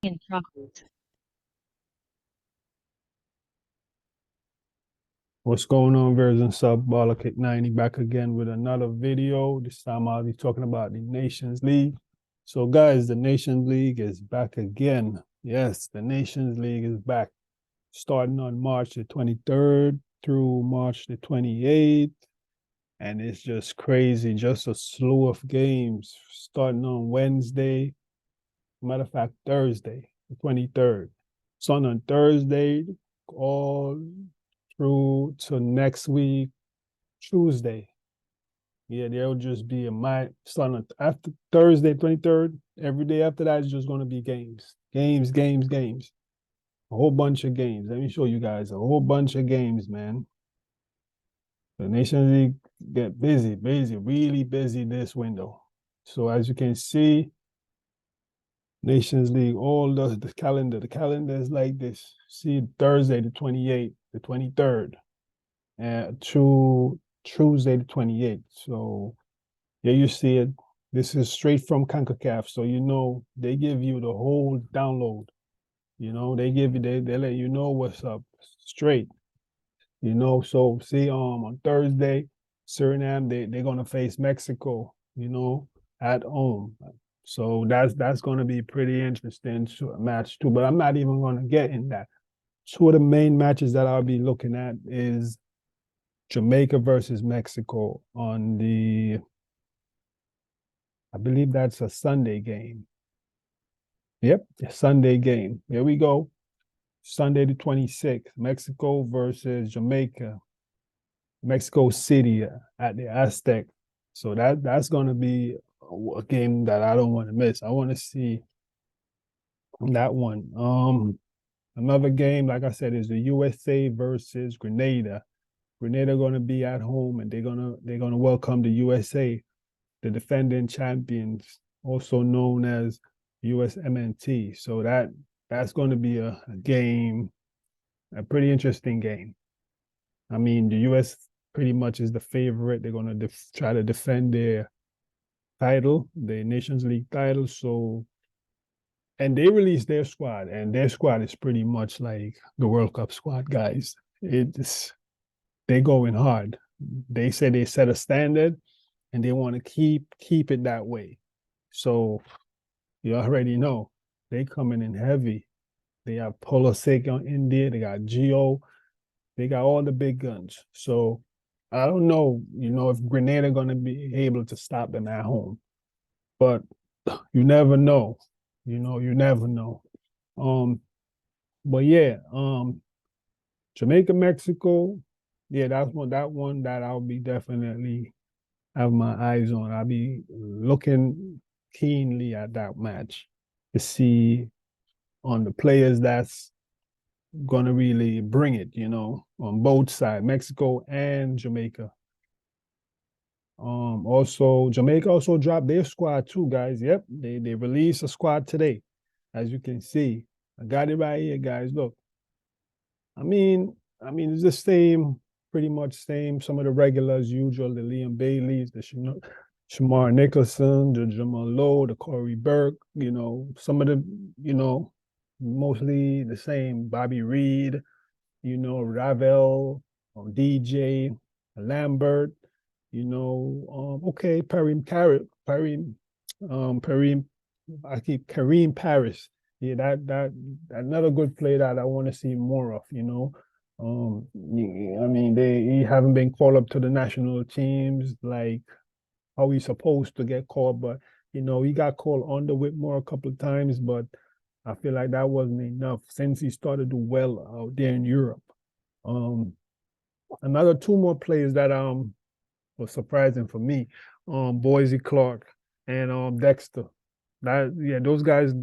in chocolate. What's going on, viewers and sub? Kick 90 back again with another video. This time I'll be talking about the Nations League. So, guys, the Nations League is back again. Yes, the Nations League is back, starting on March the 23rd through March the 28th. And it's just crazy, just a slew of games starting on Wednesday. Matter of fact, Thursday, the 23rd. Starting on Thursday, all through to next week, Tuesday. Yeah, there'll just be starting after Thursday, 23rd. Every day after that is just going to be games. Games. A whole bunch of games. Let me show you guys a whole bunch of games, man. The Nations League get busy, really busy this window. So as you can see, Nations League, all the calendar is like this. See, Thursday the 28th, the 23rd, to Tuesday the 28th. So yeah, you see it. This is straight from Concacaf. So you know they give you the whole download. You know, they let you know what's up straight. You know, so see on Thursday, Suriname, they're gonna face Mexico, you know, at home. So that's gonna be pretty interesting match too. But I'm not even gonna get in that. Two of the main matches that I'll be looking at is Jamaica versus Mexico on I believe that's a Sunday game. Yep, a Sunday game. Here we go. Sunday the 26th, Mexico versus Jamaica. Mexico City at the Aztec. So that's going to be a game that I don't want to miss. I want to see that one. Another game, like I said, is the USA versus Grenada. Grenada going to be at home, and they're gonna welcome the USA, the defending champions, also known as USMNT. So that's going to be a game, a pretty interesting game. I mean, the US pretty much is the favorite. They're going to try to defend their title, the Nations League title. So, and they released their squad, and their squad is pretty much like the World Cup squad, guys. They're going hard. They say they set a standard, and they want to keep it that way. So, you already know they coming in heavy. They have Polosek on India. They got Gio. They got all the big guns. So I don't know, if Grenada going to be able to stop them at home. But you never know. You never know. But yeah, Jamaica, Mexico, yeah, that's one that I'll be definitely have my eyes on. I'll be looking keenly at that match to see on the players that's gonna really bring it, on both sides, Mexico and Jamaica. Also Jamaica also dropped their squad too, guys. Yep, they released a squad today, as you can see. I got it right here, guys. Look, I mean, it's the same, pretty much same. Some of the regulars, usual, the Liam Baileys, the Shamar Nicholson, the Jamal Lowe, the Corey Burke. Some of the, mostly the same. Bobby Reed, Ravel, DJ, Lambert, okay, I keep Kareem Paris. Yeah, that another good player that I want to see more of, I mean, he haven't been called up to the national teams like how he's supposed to get called, but he got called under Whitmore a couple of times, but I feel like that wasn't enough since he started to do well out there in Europe. Another two more players that was surprising for me, Boise Clark and Dexter. Those guys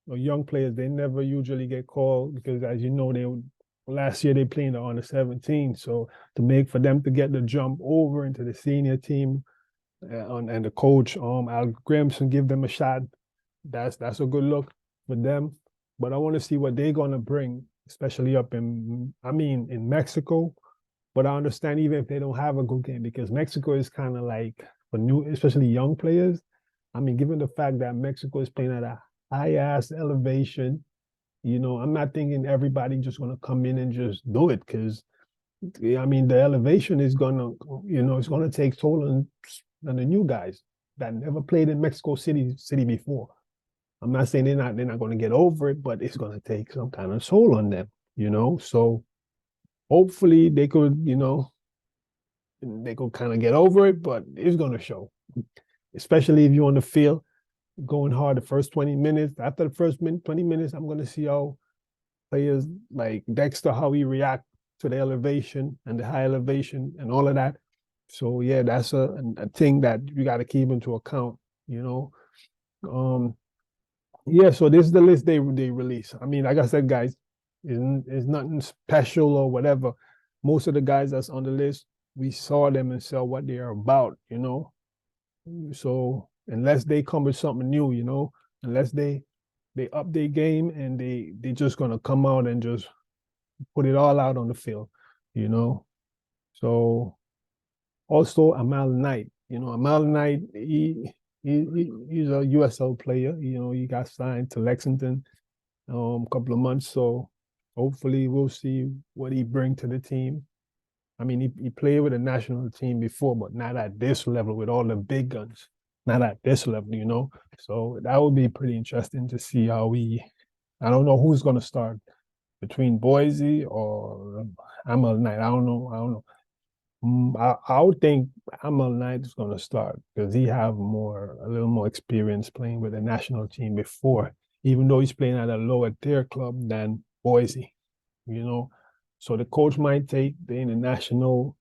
are young players. They never usually get called because, as you know, last year they played in the under 17. So for them to get the jump over into the senior team, and the coach Al Grimson give them a shot. That's a good look for them. But I want to see what they're gonna bring, especially up in Mexico. But I understand even if they don't have a good game, because Mexico is kind of like for new, especially young players. I mean, given the fact that Mexico is playing at a high ass elevation. You know, I'm not thinking everybody just gonna come in and just do it because I mean the elevation is gonna, it's gonna take toll on the new guys that never played in Mexico City before. I'm not saying they're not gonna get over it, but it's gonna take some kind of toll on them, So hopefully they could, they could kind of get over it, but it's gonna show. Especially if you're on the field going hard the first 20 minutes. After the first 20 minutes, I'm gonna see how players like Dexter, how he react to the elevation and the high elevation and all of that. So yeah, that's a thing that you got to keep into account, Yeah, so this is the list they release. I mean, like I said, guys, it's nothing special or whatever. Most of the guys that's on the list, we saw them and saw what they are about, So unless they come with something new, unless they up their game and they just gonna come out and just put it all out on the field, So also Amal Knight, Amal Knight, he's a USL player. He got signed to Lexington a couple of months. So hopefully we'll see what he brings to the team. I mean, he played with the national team before, but not at this level with all the big guns. Not at this level, So that would be pretty interesting to see how I don't know who's going to start between Boyz or Amal Knight. I don't know. I would think Amal Knight is going to start because he have a little more experience playing with the national team before, even though he's playing at a lower tier club than Boyz, So the coach might take the international,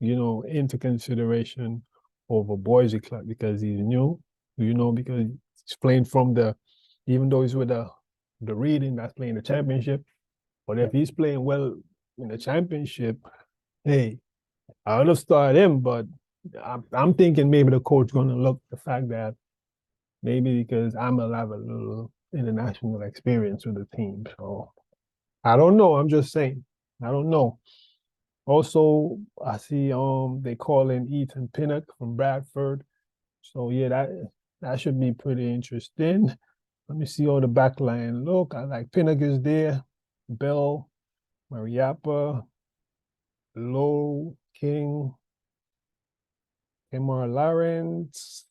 into consideration over Boyz club because he's new, because he's playing even though he's with the Reading that's playing the championship. But if he's playing well in the championship, hey, I would have started him, but I'm thinking maybe the coach going to look the fact that maybe because I'm gonna have a little international experience with the team. So I don't know. I'm just saying. I don't know. Also, I see they call in Ethan Pinnock from Bradford. So yeah, that should be pretty interesting. Let me see all the back line. Look, I like Pinnock is there. Bell, Mariapa, Lowe, King, Kemar Lawrence,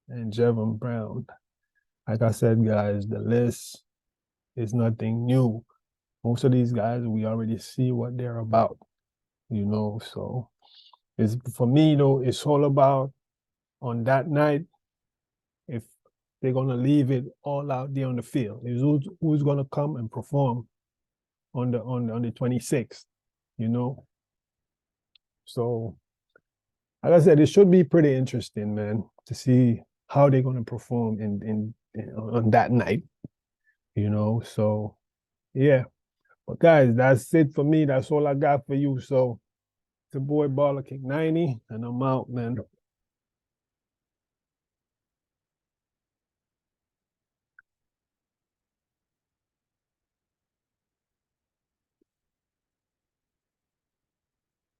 and Jevon Brown. Like I said, guys, the list is nothing new. Most of these guys, we already see what they're about, So it's for me though, it's all about on that night if they're gonna leave it all out there on the field. Is who's gonna come and perform on the 26th, So like I said, it should be pretty interesting, man, to see how they're gonna perform in on that night, So yeah. But guys, that's it for me. That's all I got for you. So it's your boy Baller King 90, and I'm out, man.